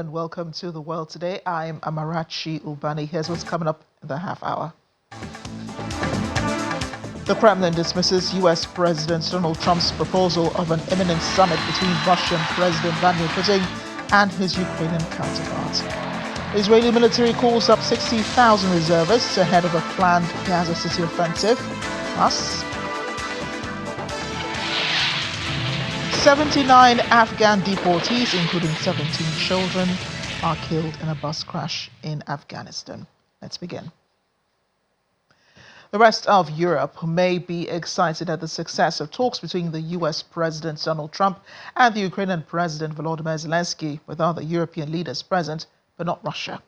and welcome to The World Today. I'm Amarachi Ubani. Here's what's coming up in the half hour. The Kremlin dismisses U.S. President Donald Trump's proposal of an imminent summit between Russian President Vladimir Putin and his Ukrainian counterpart. The Israeli military calls up 60,000 reservists ahead of a planned Gaza City offensive. Plus, 79 Afghan deportees, including 17 children, are killed in a bus crash in Afghanistan. Let's begin. The rest of Europe may be excited at the success of talks between the U.S. President Donald Trump and the Ukrainian President Volodymyr Zelensky, with other European leaders present, but not Russia.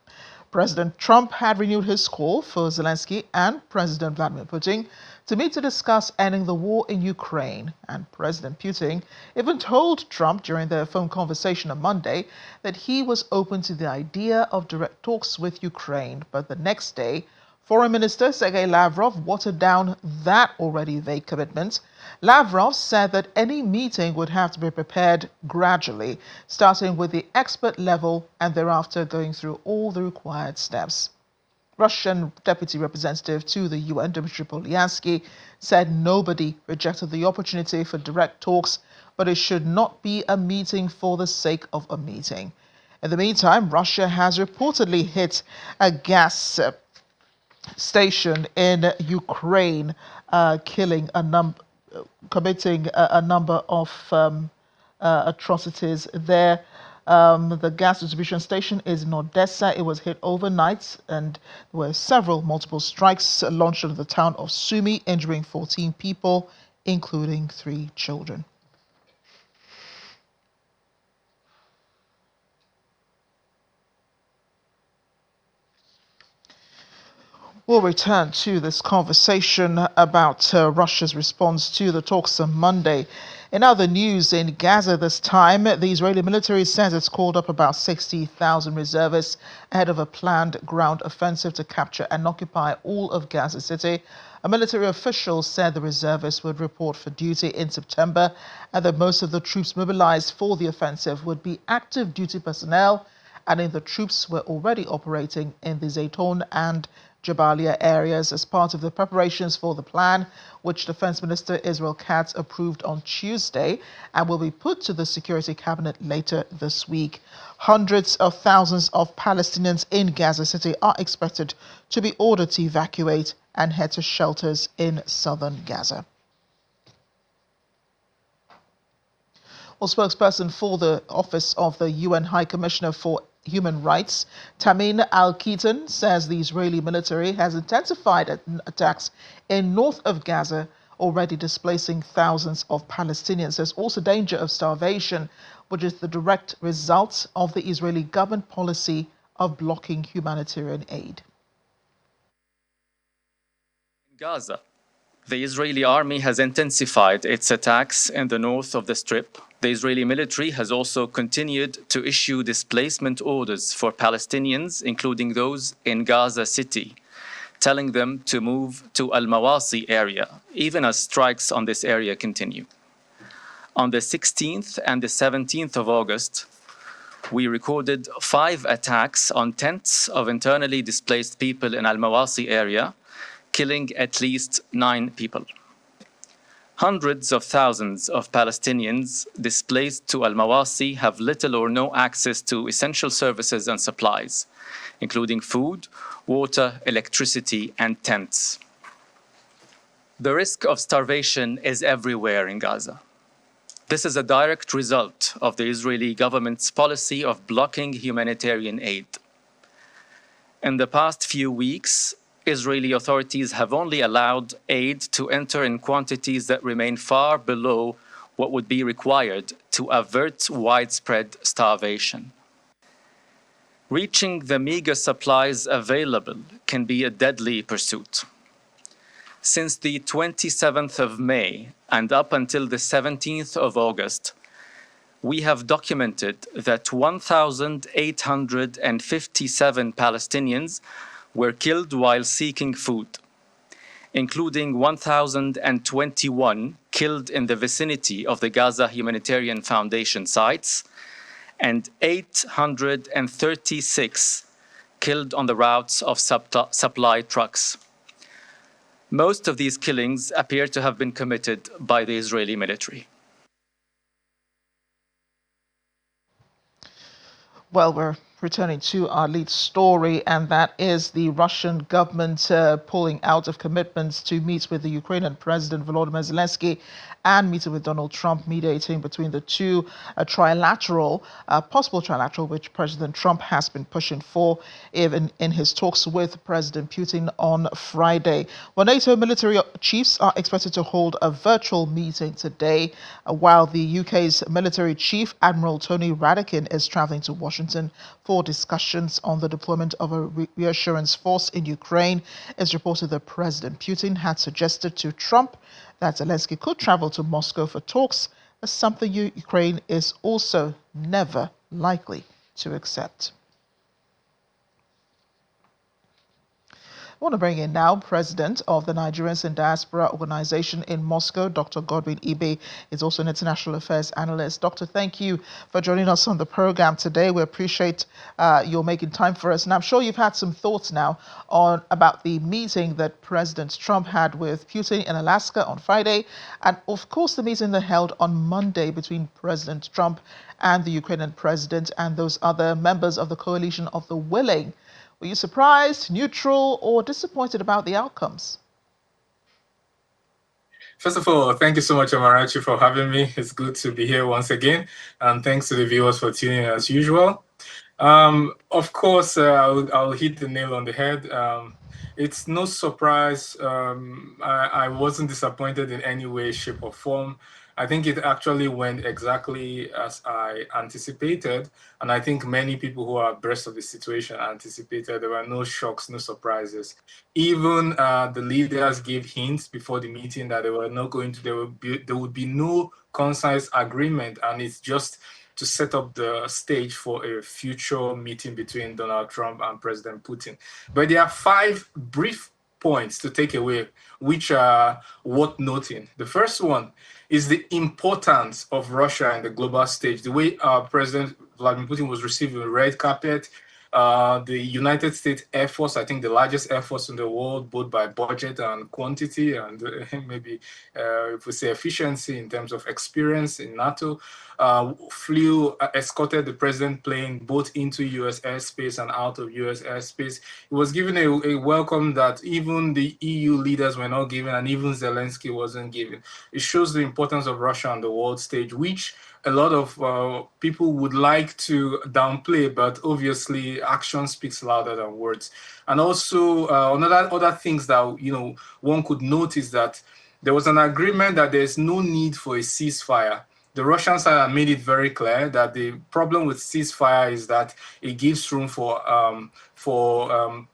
President Trump had renewed his call for Zelensky and President Vladimir Putin to meet to discuss ending the war in Ukraine, and President Putin even told Trump during their phone conversation on Monday that he was open to the idea of direct talks with Ukraine. But the next day, Foreign Minister Sergei Lavrov watered down that already vague commitment. Lavrov said that any meeting would have to be prepared gradually, starting with the expert level and thereafter going through all the required steps. Russian Deputy Representative to the UN, Dmitry Polyansky, said nobody rejected the opportunity for direct talks, but it should not be a meeting for the sake of a meeting. In the meantime, Russia has reportedly hit a gas station in Ukraine, committing a number of atrocities there. The gas distribution station is in Odessa. It was hit overnight, and there were multiple strikes launched into the town of Sumy, injuring 14 people, including 3 children. We'll return to this conversation about Russia's response to the talks on Monday. In other news, in Gaza this time, the Israeli military says it's called up about 60,000 reservists ahead of a planned ground offensive to capture and occupy all of Gaza City. A military official said the reservists would report for duty in September and that most of the troops mobilized for the offensive would be active duty personnel, adding the troops were already operating in the Zayton and Jabalia areas as part of the preparations for the plan, which Defense Minister Israel Katz approved on Tuesday and will be put to the Security Cabinet later this week. Hundreds of thousands of Palestinians in Gaza City are expected to be ordered to evacuate and head to shelters in southern Gaza. Well, spokesperson for the Office of the UN High Commissioner for Human Rights, Tamim Al-Khitan, says the Israeli military has intensified attacks in north of Gaza, already displacing thousands of Palestinians. There's also danger of starvation, which is the direct result of the Israeli government policy of blocking humanitarian aid. In Gaza, the Israeli army has intensified its attacks in the north of the Strip. The Israeli military has also continued to issue displacement orders for Palestinians, including those in Gaza City, telling them to move to Al-Mawasi area, even as strikes on this area continue. On the 16th and the 17th of August, we recorded 5 attacks on tents of internally displaced people in Al-Mawasi area, killing at least 9 people. Hundreds of thousands of Palestinians displaced to Al-Mawasi have little or no access to essential services and supplies, including food, water, electricity, and tents. The risk of starvation is everywhere in Gaza. This is a direct result of the Israeli government's policy of blocking humanitarian aid. In the past few weeks, Israeli authorities have only allowed aid to enter in quantities that remain far below what would be required to avert widespread starvation. Reaching the meager supplies available can be a deadly pursuit. Since the 27th of May and up until the 17th of August, we have documented that 1,857 Palestinians were killed while seeking food, including 1,021 killed in the vicinity of the Gaza Humanitarian Foundation sites and 836 killed on the routes of supply trucks. Most of these killings appear to have been committed by the Israeli military. Well, we're returning to our lead story, and that is the Russian government pulling out of commitments to meet with the Ukrainian President Volodymyr Zelensky and meeting with Donald Trump, mediating between the two, a possible trilateral, which President Trump has been pushing for, even in his talks with President Putin on Friday. Well, NATO military chiefs are expected to hold a virtual meeting today, while the UK's military chief, Admiral Tony Radakin, is traveling to Washington for discussions on the deployment of a reassurance force in Ukraine. It's reported that President Putin had suggested to Trump that Zelensky could travel to Moscow for talks, something Ukraine is also never likely to accept. I want to bring in now President of the Nigerians in Diaspora Organization in Moscow, Dr. Godwin Ebe, is also an international affairs analyst. Doctor, thank you for joining us on the program today. We appreciate your making time for us. And I'm sure you've had some thoughts now about the meeting that President Trump had with Putin in Alaska on Friday, and of course the meeting that held on Monday between President Trump and the Ukrainian president and those other members of the coalition of the willing. Were you surprised, neutral, or disappointed about the outcomes? First of all, thank you so much, Amarachi, for having me. It's good to be here once again. And thanks to the viewers for tuning in as usual. Of course, I'll hit the nail on the head. It's no surprise. I wasn't disappointed in any way, shape, or form. I think it actually went exactly as I anticipated. And I think many people who are abreast of the situation anticipated. There were no shocks, no surprises. Even the leaders gave hints before the meeting that there would be no concise agreement. And it's just to set up the stage for a future meeting between Donald Trump and President Putin. But there are 5 brief points to take away, which are worth noting. The first one is the importance of Russia in the global stage. The way President Vladimir Putin was received with red carpet, the United States Air Force, I think the largest Air Force in the world, both by budget and quantity, and maybe if we say efficiency in terms of experience in NATO, escorted the president plane both into U.S. airspace and out of U.S. airspace. It was given a welcome that even the EU leaders were not given, and even Zelensky wasn't given. It shows the importance of Russia on the world stage, which a lot of people would like to downplay, but obviously action speaks louder than words. And also other things that one could notice that there was an agreement that there's no need for a ceasefire. The Russian side have made it very clear that the problem with ceasefire is that it gives room for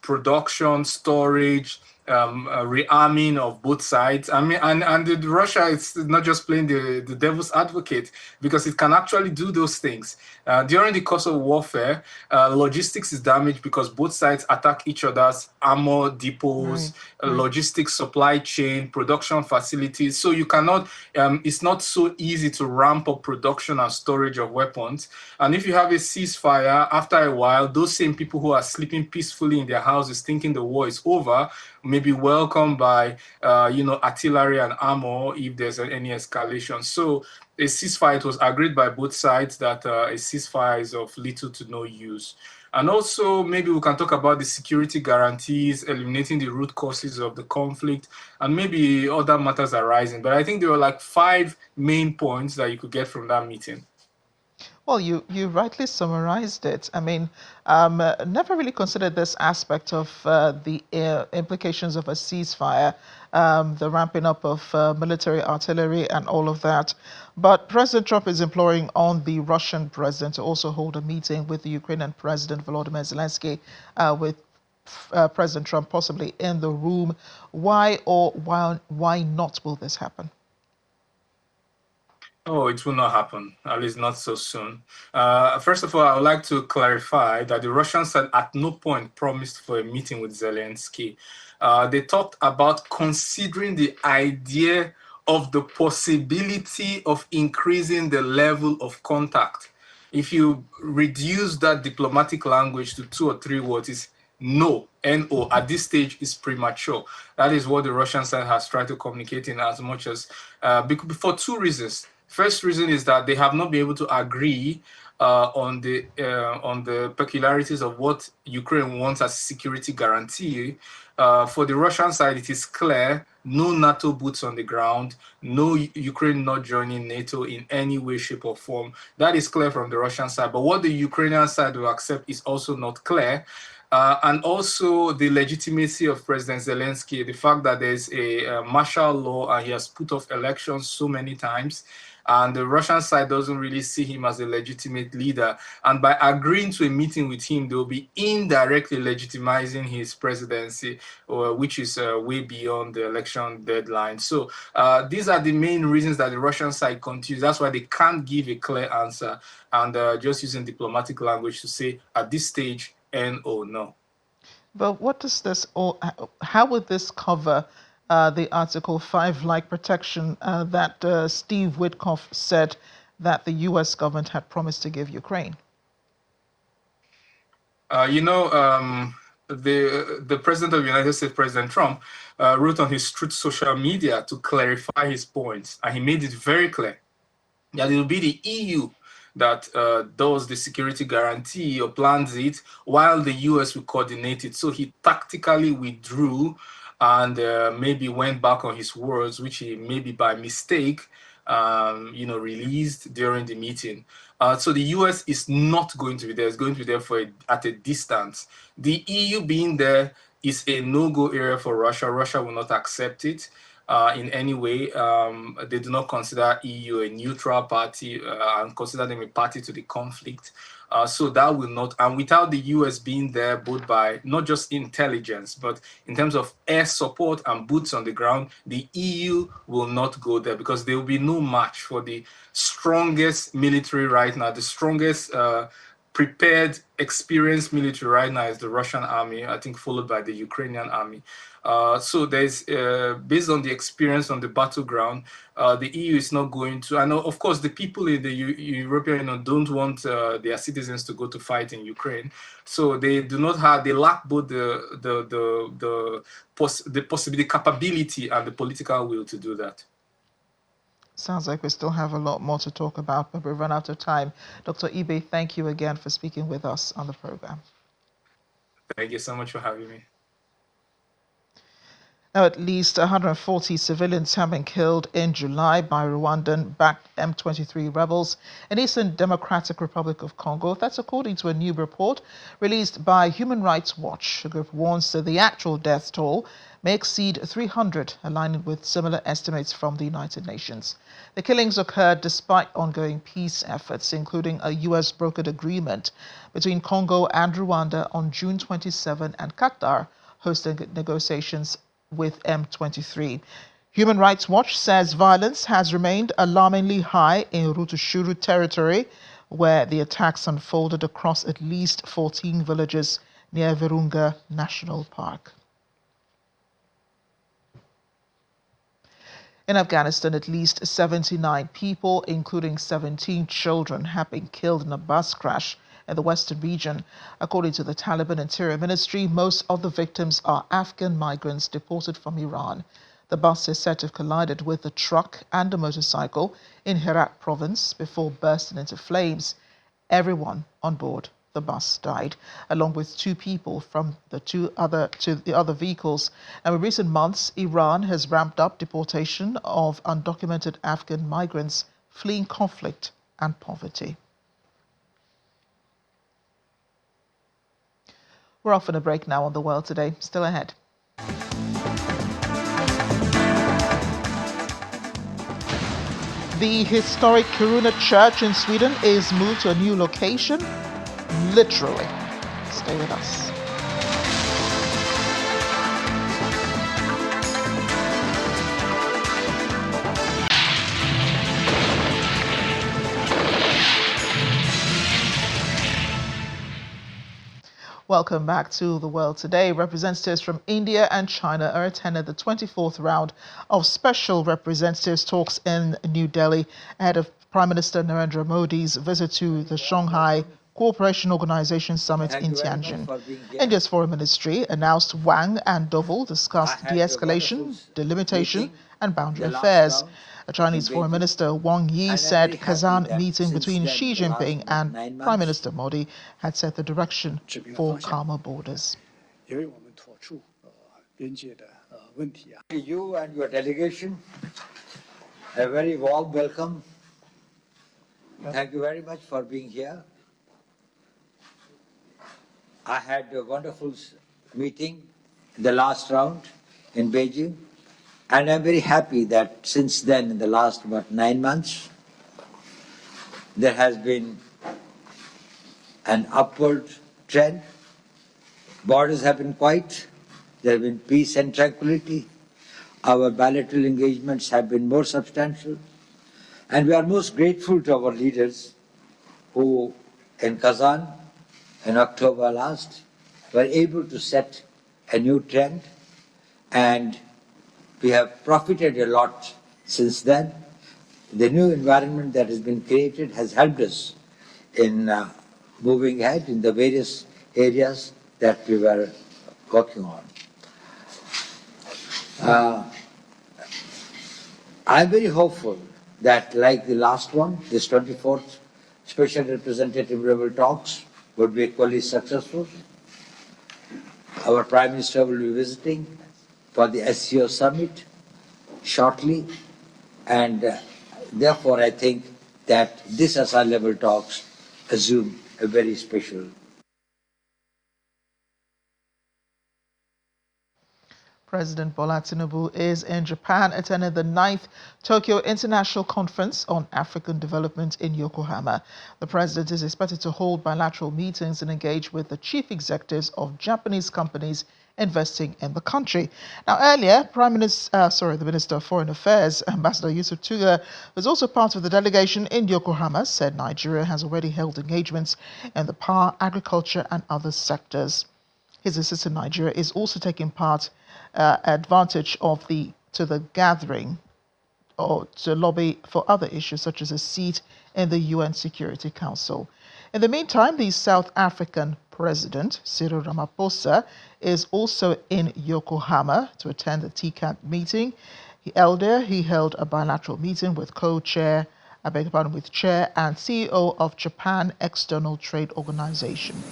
production, storage, rearming of both sides. I mean, and Russia is not just playing the devil's advocate, because it can actually do those things. During the course of warfare, logistics is damaged because both sides attack each other's armor depots, logistics supply chain, production facilities. So you cannot, it's not so easy to ramp up production and storage of weapons. And if you have a ceasefire, after a while, those same people who are sleeping peacefully in their houses thinking the war is over may be welcomed by, artillery and armor if there's any escalation. So a ceasefire, it was agreed by both sides that a ceasefire is of little to no use. And also, maybe we can talk about the security guarantees, eliminating the root causes of the conflict, and maybe other matters arising. But I think there were like 5 main points that you could get from that meeting. Well, you rightly summarized it. I mean, never really considered this aspect of the implications of a ceasefire, the ramping up of military artillery and all of that. But President Trump is imploring on the Russian president to also hold a meeting with the Ukrainian President Volodymyr Zelensky, with President Trump possibly in the room. Why not will this happen? Oh, it will not happen, at least not so soon. First of all, I would like to clarify that the Russians had at no point promised for a meeting with Zelensky. They talked about considering the idea of the possibility of increasing the level of contact. if you reduce that diplomatic language to 2 or 3 words, it's no, no, at this stage is premature. That is what the Russian side has tried to communicate in as much as, for 2 reasons. First reason is that they have not been able to agree on the peculiarities of what Ukraine wants as security guarantee. For the Russian side, it is clear: no NATO boots on the ground, no Ukraine not joining NATO in any way, shape, or form. That is clear from the Russian side. But what the Ukrainian side will accept is also not clear. And also the legitimacy of President Zelensky, the fact that there's a martial law and he has put off elections so many times, and the Russian side doesn't really see him as a legitimate leader. And by agreeing to a meeting with him, they'll be indirectly legitimizing his presidency, which is way beyond the election deadline. So these are the main reasons that the Russian side continues. That's why they can't give a clear answer, and just using diplomatic language to say at this stage, no. But what does this, or how would this cover the Article 5-like protection that Steve Witkoff said that the U.S. government had promised to give Ukraine? The president of the United States, President Trump, wrote on his Truth social media to clarify his points, and he made it very clear that it will be the EU that does the security guarantee or plans it, while the US will coordinate it. So he tactically withdrew and maybe went back on his words, which he maybe by mistake, released during the meeting. So the US is not going to be there. It's going to be there at a distance. The EU being there is a no-go area for Russia. Russia will not accept it in any way. They do not consider EU a neutral party and consider them a party to the conflict. So that will not, and without the US being there, both by not just intelligence, but in terms of air support and boots on the ground, the EU will not go there because there will be no match for the strongest military right now. The strongest prepared, experienced military right now is the Russian army, I think followed by the Ukrainian army. So there's, based on the experience on the battleground, the EU is not going to, I know, of course, the people in the European Union don't want their citizens to go to fight in Ukraine. So they do not have, they lack both the possibility, capability, and the political will to do that. Sounds like we still have a lot more to talk about, but we've run out of time. Dr. Ebe, thank you again for speaking with us on the program. Thank you so much for having me. Now, at least 140 civilians have been killed in July by Rwandan-backed M23 rebels in Eastern Democratic Republic of Congo. That's according to a new report released by Human Rights Watch. The group warns that the actual death toll may exceed 300, aligning with similar estimates from the United Nations. The killings occurred despite ongoing peace efforts, including a US-brokered agreement between Congo and Rwanda on June 27 and Qatar hosting negotiations with M23. Human Rights Watch says violence has remained alarmingly high in Rutshuru territory, where the attacks unfolded across at least 14 villages near Virunga National Park. In Afghanistan, at least 79 people, including 17 children, have been killed in a bus crash in the western region. According to the Taliban Interior Ministry, most of the victims are Afghan migrants deported from Iran. The bus is said to have collided with a truck and a motorcycle in Herat province before bursting into flames. Everyone on board the bus died, along with 2 people from the other vehicles. And in recent months, Iran has ramped up deportation of undocumented Afghan migrants fleeing conflict and poverty. We're off on a break now on The World Today. Still ahead. The historic Kiruna Church in Sweden is moved to a new location, literally. Stay with us. Welcome back to The World Today. Representatives from India and China are attending the 24th round of Special Representatives talks in New Delhi ahead of Prime Minister Narendra Modi's visit to the Shanghai Cooperation Organization Summit in Tianjin. India's Foreign Ministry announced Wang and Dovell discussed de-escalation, delimitation, and boundary affairs. The Chinese Foreign Minister Wang Yi said Kazan meeting between Xi Jinping and Prime Minister Modi had set the direction for calmer borders. You and your delegation, a very warm welcome. Thank you very much for being here. I had a wonderful meeting in the last round in Beijing, and I'm very happy that since then, in the last 9 months, there has been an upward trend. Borders have been quiet. There have been peace and tranquility. Our bilateral engagements have been more substantial. And we are most grateful to our leaders who, in Kazan, in October last, were able to set a new trend. And we have profited a lot since then. The new environment that has been created has helped us in moving ahead in the various areas that we were working on. I'm very hopeful that, like the last one, this 24th Special Representative level talks would be equally successful. Our Prime Minister will be visiting for the SCO summit shortly, and therefore I think that this SR level talks assume a very special. President Bola Tinubu is in Japan attending the 9th Tokyo International Conference on African Development in Yokohama. The president is expected to hold bilateral meetings and engage with the chief executives of Japanese companies investing in the country. Now, earlier, the Minister of Foreign Affairs, Ambassador Yusuf Tuga, was also part of the delegation in Yokohama, said Nigeria has already held engagements in the power, agriculture, and other sectors. His visit to Nigeria is also taking advantage of the gathering or to lobby for other issues such as a seat in the UN Security Council. In the meantime, the South African President, Cyril Ramaphosa, is also in Yokohama to attend the TCAT meeting. He held a bilateral meeting with Chair and CEO of Japan External Trade Organization.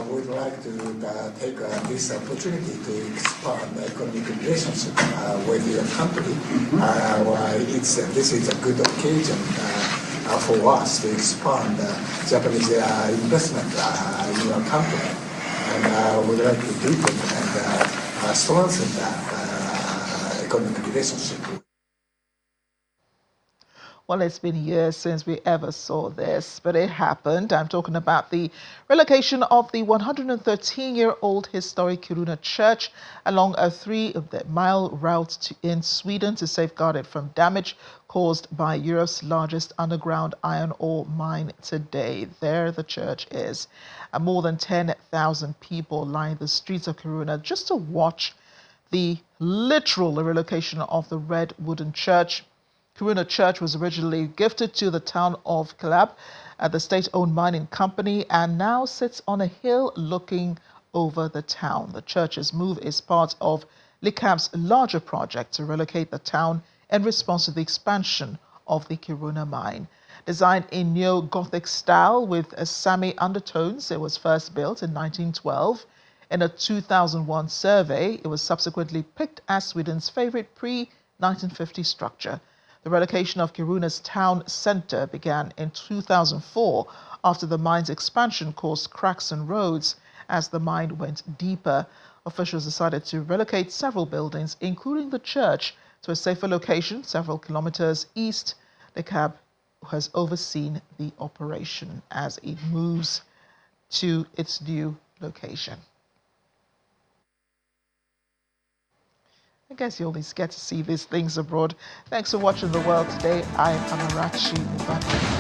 We'd like to take this opportunity to expand economic relationship with your country. This is a good occasion for us to expand Japanese investment in your country. And we'd like to deepen and strengthen that economic relationship. Well, it's been years since we ever saw this, but it happened. I'm talking about the relocation of the 113-year-old historic Kiruna Church along a 3-mile route in Sweden to safeguard it from damage caused by Europe's largest underground iron ore mine today. There the church is. And more than 10,000 people line the streets of Kiruna just to watch the literal relocation of the red wooden church. Kiruna Church was originally gifted to the town of Kalab at the state-owned mining company and now sits on a hill looking over the town. The church's move is part of LICAB's larger project to relocate the town in response to the expansion of the Kiruna mine. Designed in neo-Gothic style with Sami undertones, it was first built in 1912. In a 2001 survey, it was subsequently picked as Sweden's favorite pre-1950 structure. The relocation of Kiruna's town centre began in 2004 after the mine's expansion caused cracks in roads as the mine went deeper. Officials decided to relocate several buildings, including the church, to a safer location several kilometers east. The CAB has overseen the operation as it moves to its new location. I guess you only get to see these things abroad. Thanks for watching The World Today. I'm Amarachi Mubaka.